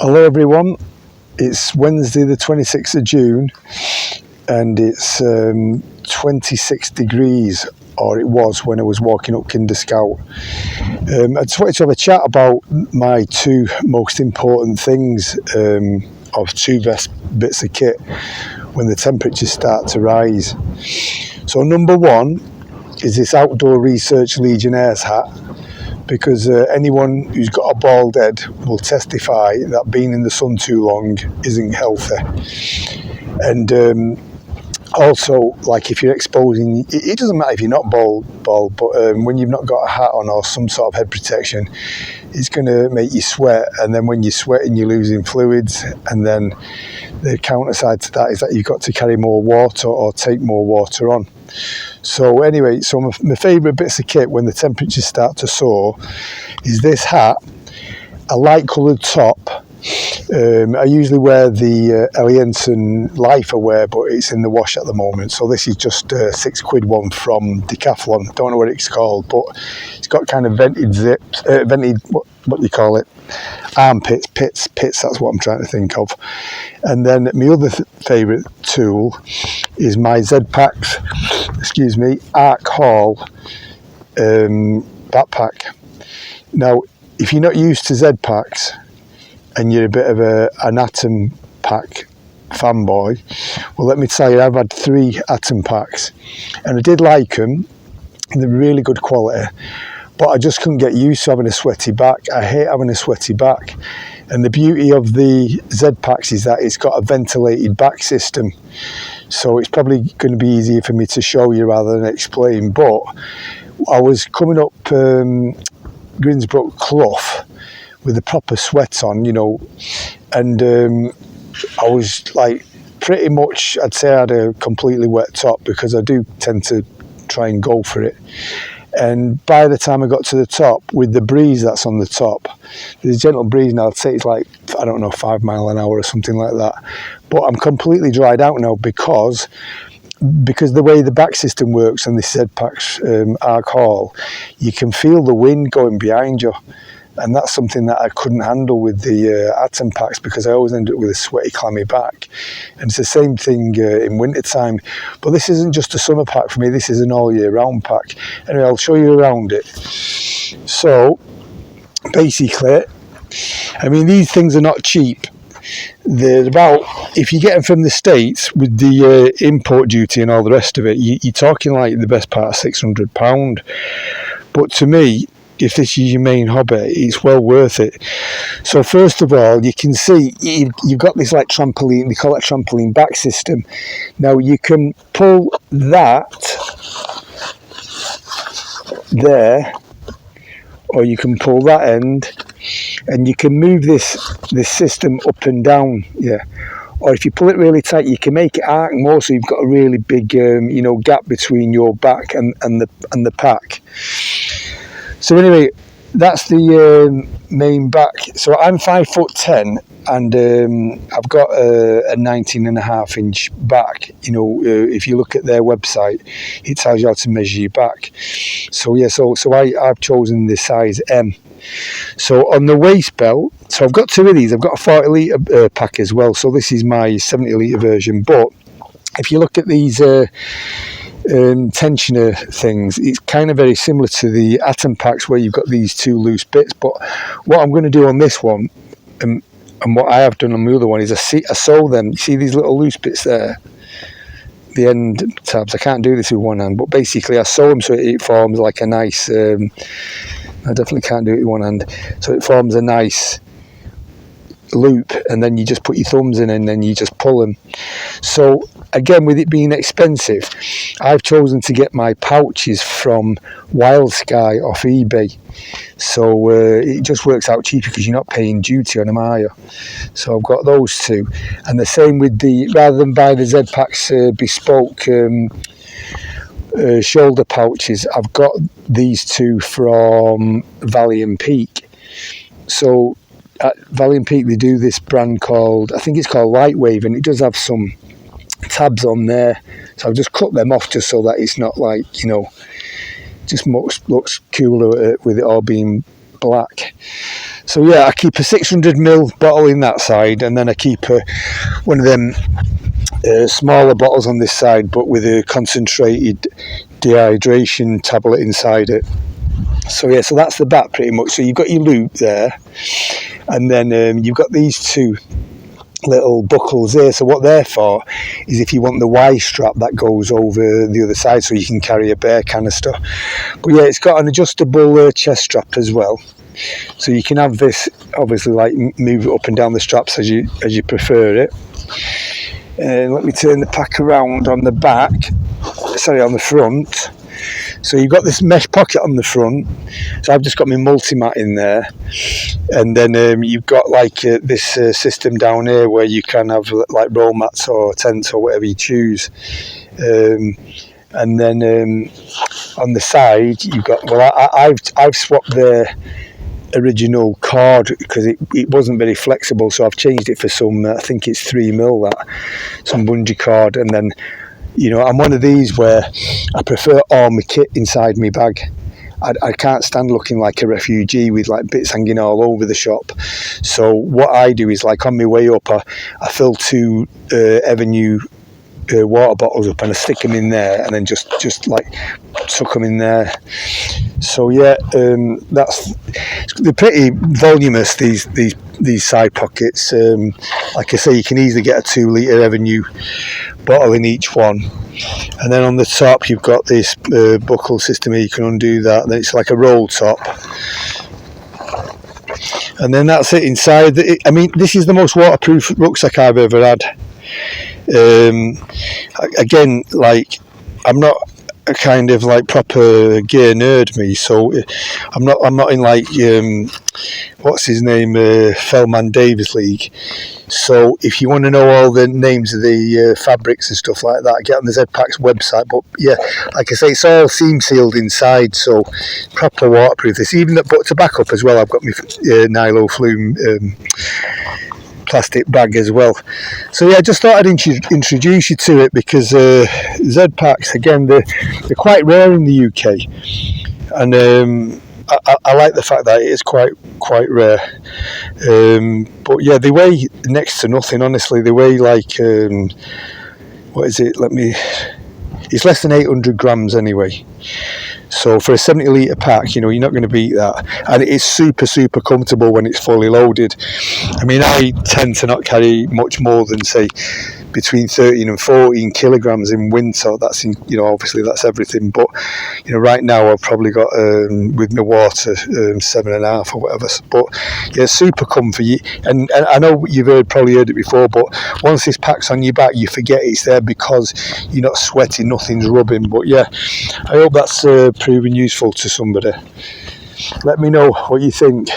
Hello everyone, it's Wednesday the 26th of June and it's 26 degrees, or it was when I was walking up Kinder Scout. I just wanted to have a chat about my two most important things of two bits of kit when the temperatures start to rise. So number one is this outdoor research Legionaries hat, because anyone who's got a bald head will testify that being in the sun too long isn't healthy. And also, like, if you're exposing, it doesn't matter if you're not bald, but when you've not got a hat on or some sort of head protection, it's going to make you sweat, and then when you're sweating you're losing fluids, and then the counter side to that is that you've got to carry more water or take more water on. So anyway, so my favourite bits of kit when the temperatures start to soar is this hat, a light coloured top. I usually wear the Eliensen Lifer wear, but it's in the wash at the moment. So this is just a £6 one from Decathlon. Don't know what it's called, but it's got kind of vented zips, what do you call it? Armpits, pits, that's what I'm trying to think of. And then my other favourite tool is my Zpacks, Arc Haul backpack. Now, if you're not used to Zpacks and you're a bit of an Atom Pack fanboy, well, let me tell you, I've had 3 Atom Packs and I did like them, and they're really good quality, but I just couldn't get used to having a sweaty back. I hate having a sweaty back. And the beauty of the Zpacks is that it's got a ventilated back system, so it's probably going to be easier for me to show you rather than explain. But I was coming up Grinsbrook Clough with a proper sweat on, you know, and I was like, pretty much, I'd say I had a completely wet top, because I do tend to try and go for it. And by the time I got to the top, with the breeze that's on the top, there's a gentle breeze now, I'd say it's like, I don't know, 5 miles an hour or something like that. But I'm completely dried out now because the way the back system works on this Zpacks Arc Haul, you can feel the wind going behind you. And that's something that I couldn't handle with the Atom Packs, because I always end up with a sweaty, clammy back. And it's the same thing in winter time. But this isn't just a summer pack for me, this is an all year round pack. Anyway, I'll show you around it. So, basically, I mean, these things are not cheap. They're about, if you get them from the States with the import duty and all the rest of it, you're talking like the best part of £600. But to me, if this is your main hobby, it's well worth it. So first of all, you can see you've got this like trampoline, they call it a trampoline back system. Now you can pull that there, or you can pull that end, and you can move this system up and down, yeah. Or if you pull it really tight, you can make it arc more, so you've got a really big gap between your back and the pack. So anyway, that's the main back. So I'm 5'10", and I've got a 19.5-inch back. You know, if you look at their website, it tells you how to measure your back. So yeah, so I've chosen the size M. So on the waist belt, so I've got 2 of these. I've got a 40 litre pack as well. So this is my 70 litre version. But if you look at these tensioner things, it's kind of very similar to the Atom Packs, where you've got these 2 loose bits. But what I'm going to do on this one, and what I have done on the other one, is I sew them. You see these little loose bits there, the end tabs. I can't do this with one hand, but basically I sew them so it forms like a nice I definitely can't do it with one hand, so it forms a nice loop, and then you just put your thumbs in and then you just pull them. So again, with it being expensive, I've chosen to get my pouches from Wild Sky off eBay. So it just works out cheaper because you're not paying duty on them, are you? So I've got those 2. And the same with rather than buy the Zpacks bespoke shoulder pouches, I've got these 2 from Valiant Peak. So at Valiant Peak, they do this brand called, I think it's called Lightwave, and it does have some tabs on there. So I've just cut them off just so that it's not like, you know, just looks cooler with it all being black. So yeah, I keep a 600ml bottle in that side, and then I keep one of them smaller bottles on this side, but with a concentrated dehydration tablet inside it. So yeah, so that's the back pretty much. So you've got your loop there, and then you've got these two little buckles here. So what they're for is if you want the Y strap that goes over the other side, so you can carry a bear canister. But yeah, it's got an adjustable chest strap as well, so you can have this obviously like move it up and down the straps as you prefer it. And let me turn the pack around on the back, on the front. So you've got this mesh pocket on the front, so I've just got my multi-mat in there, and then you've got like this system down here where you can have like roll mats or tents or whatever you choose, and then on the side you've got, well, I've swapped the original cord because it wasn't very flexible, so I've changed it for some, I think it's 3mm, that some bungee cord. And then, you know, I'm one of these where I prefer all my kit inside my bag. I can't stand looking like a refugee with like bits hanging all over the shop. So what I do is, like, on my way up, I fill 2 Avenue water bottles up and I stick them in there, and then just like tuck them in there. So yeah, they're pretty voluminous, these side pockets. Like I say, you can easily get a 2 litre Avenue bottle in each one. And then on the top you've got this buckle system here. You can undo that, then it's like a roll top, and then that's it inside. I mean, this is the most waterproof rucksack I've ever had. Again, like, I'm not a kind of like proper gear nerd, me, so I'm not in like what's his name, Fellman Davis League. So if you want to know all the names of the fabrics and stuff like that, get on the Zpacks website. But yeah, like I say, it's all seam sealed inside, so proper waterproof. This, even that, but to back up as well, I've got my Nilo Flume plastic bag as well. So yeah, I just thought I'd introduce you to it, because Zpacks, again, they're quite rare in the UK, and I like the fact that it is quite rare. But yeah, they weigh next to nothing, honestly. They weigh like what is it? It's less than 800 grams anyway. So for a 70 litre pack, you know, you're not going to beat that. And it is super comfortable when it's fully loaded. I mean, I tend to not carry much more than, say, between 13 and 14 kilograms in winter. That's in, you know, obviously that's everything. But, you know, right now I've probably got, with my water, 7.5 or whatever. But yeah, super comfy. And I know you've probably heard it before, but once this pack's on your back, you forget it's there because you're not sweating, nothing's rubbing. But yeah, I hope that's proven useful to somebody. Let me know what you think.